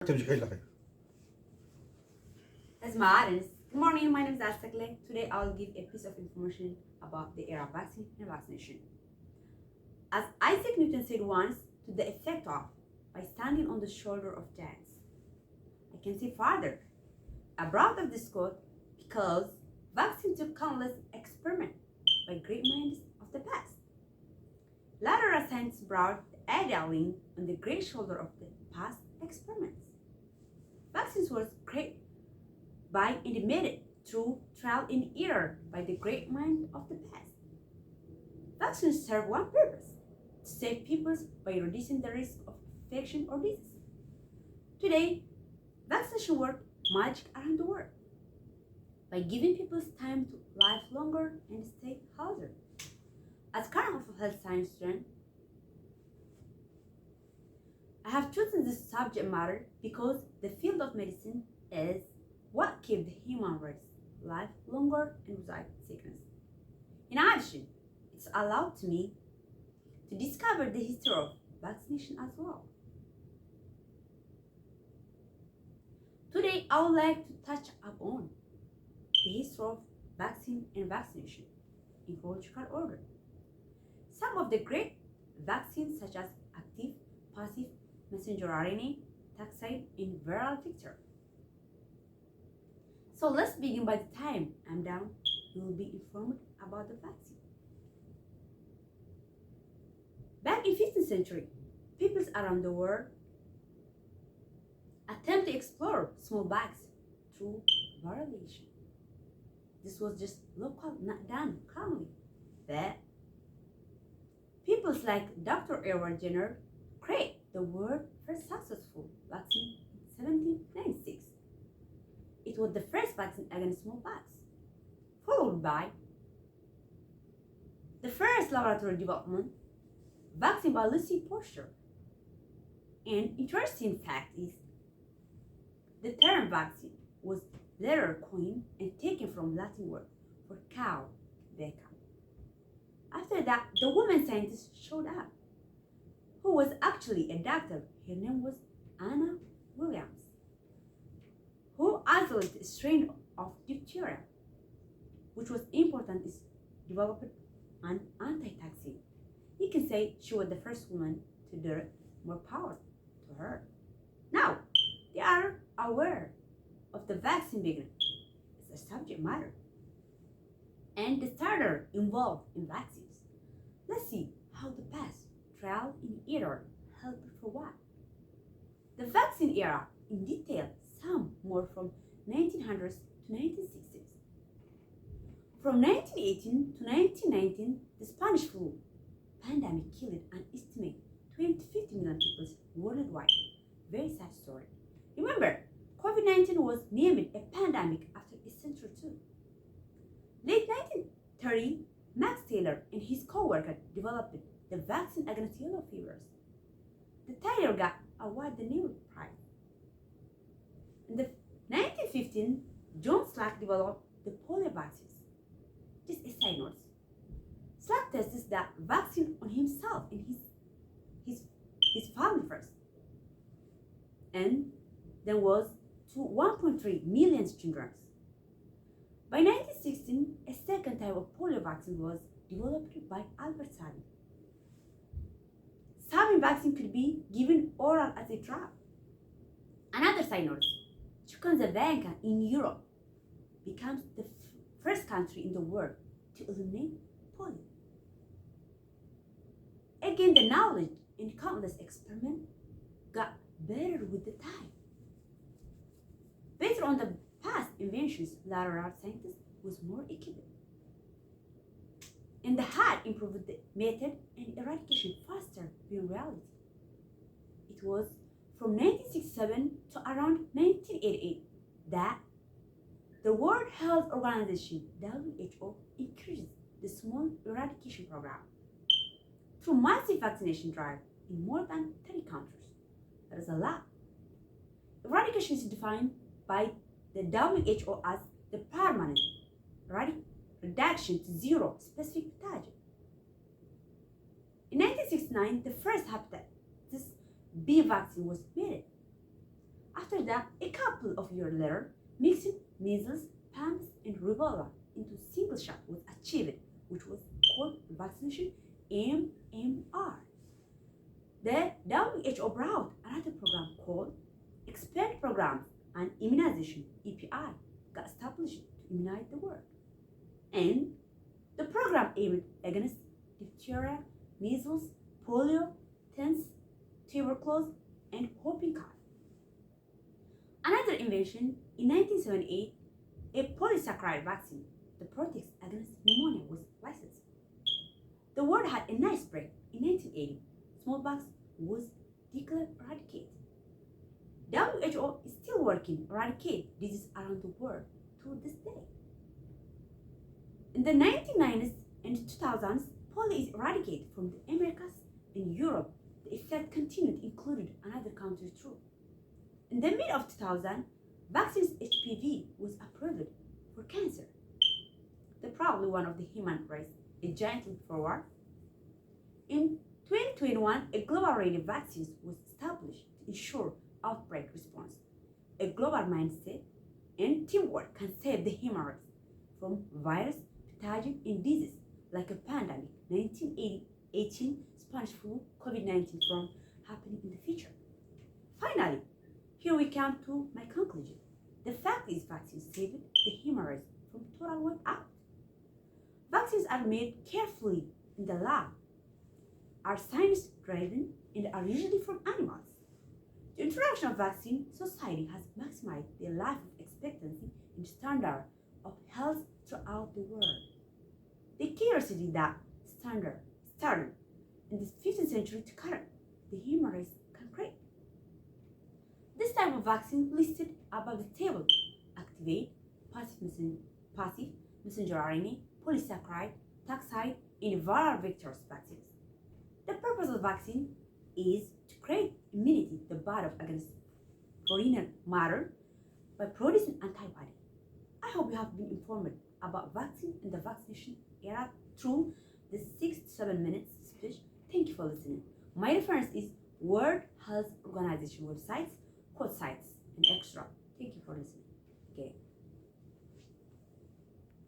Good morning. My name is Astakle. Today I'll give a piece of information about the era of vaccine and vaccination. As Isaac Newton said once, to the effect of, by standing on the shoulder of giants. I can say further. I'm proud of this quote because vaccine took countless experiments by great minds of the past. Later, as science brought the idea on the great shoulder of the past experiments. Vaccines were created by and admitted through trial and error by the great mind of the past. Vaccines serve one purpose: to save people by reducing the risk of infection or disease. Today, vaccination works magic around the world by giving people time to live longer and stay healthier. As current of health science student, I have chosen this subject matter because the field of medicine is what keeps the human race alive longer and without sickness. In addition, it's allowed to me to discover the history of vaccination as well. Today, I would like to touch upon the history of vaccine and vaccination in chronological order. Some of the great vaccines such as active, passive, messenger RNA, toxide, and viral vector. So let's begin. By the time I'm done, you will be informed about the vaccine. Back in 15th century, peoples around the world attempt to explore smallpox through variolation. This was just local, not done commonly. But peoples like Dr. Edward Jenner create the world's first successful vaccine in 1796. It was the first vaccine against smallpox, followed by the first laboratory development vaccine by Lucy Pasteur. An interesting fact is the term vaccine was later coined and taken from Latin word for cow, vacca. After that, the woman scientist showed up, who was actually a doctor. Her name was Anna Williams, who isolated a strain of diphtheria, which was important, is developed an antitoxin. You can say she was the first woman to do it, more power to her. Now, they are aware of the vaccine beginning. It's a subject matter. And the starter involved in vaccines. Let's see how the past trial and error helped for what. The vaccine era in detail, some more from 1900s to 1960s. From 1918 to 1919, the Spanish flu pandemic killed an estimated 20 to 50 million people worldwide. Very sad story. Remember, COVID-19 was named a pandemic after a century too. Late 1930, Max Taylor and his co-worker developed the vaccine against yellow fevers. The title got awarded the Nobel Prize. In the 1915, John Slack developed the polio vaccines. Just a side note. Slack tested the vaccine on himself and his family first. And there was to 1.3 million children. By 1916, a second type of polio vaccine was developed by Albert Sabin. Sabin vaccine could be given oral as a drug. Another side note, Czechoslovakia in Europe becomes the first country in the world to eliminate polio. Again, the knowledge in countless experiments got better with the time. Based on the past inventions, later scientists was more equipped. And the had improved the method and eradication faster in reality. It was from 1967 to around 1988 that the World Health Organization (WHO) increased the small eradication program through massive vaccination drive in more than 30 countries. That is a lot. Eradication is defined by the WHO as the permanent reduction to zero specific pathogen. In 1969, the first hepatitis B vaccine was made. After that, a couple of years later, mixing measles, mumps, and rubella into a single shot was achieved, which was called vaccination MMR. The WHO brought another program called Expand Programs and Immunization EPI got established to immunize the world. And the program aimed against diphtheria, measles, polio, tetanus, tuberculosis, and whooping cough. Another invention in 1978, a polysaccharide vaccine that protects against pneumonia was licensed. The world had a nice break. In 1980, smallpox was declared eradicated. WHO is still working to eradicate disease around the world to this day. In the 1990s and 2000s, polio is eradicated from the Americas and Europe. The effect continued, including another countries too. In the mid of 2000, vaccines HPV was approved for cancer. The probably one of the human race, a giant leap forward. In 2021, a global rate of vaccines was established to ensure outbreak response. A global mindset and teamwork can save the human race from virus, pathogen, and disease like a pandemic, 1918 Spanish flu, COVID-19 from happening in the future. Finally, here we come to my conclusion. The fact is vaccines saved the human race from total wipeout. Vaccines are made carefully in the lab, are science-driven, and are usually from animals. The introduction of vaccine society has maximized the life expectancy and standard of health throughout the world. The curiosity that standard started in the 15th century to current, the human race can create. This type of vaccine listed above the table activate passive messenger RNA, polysaccharide, toxide, and viral vectors vaccines. The purpose of vaccine is to create immunity the body against foreign matter by producing antibody. I hope you have been informed about vaccine and the vaccination era through the 6 to 7 minutes speech. Thank you for listening. My reference is World Health Organization websites, code sites, and extra. Thank you for listening. Okay.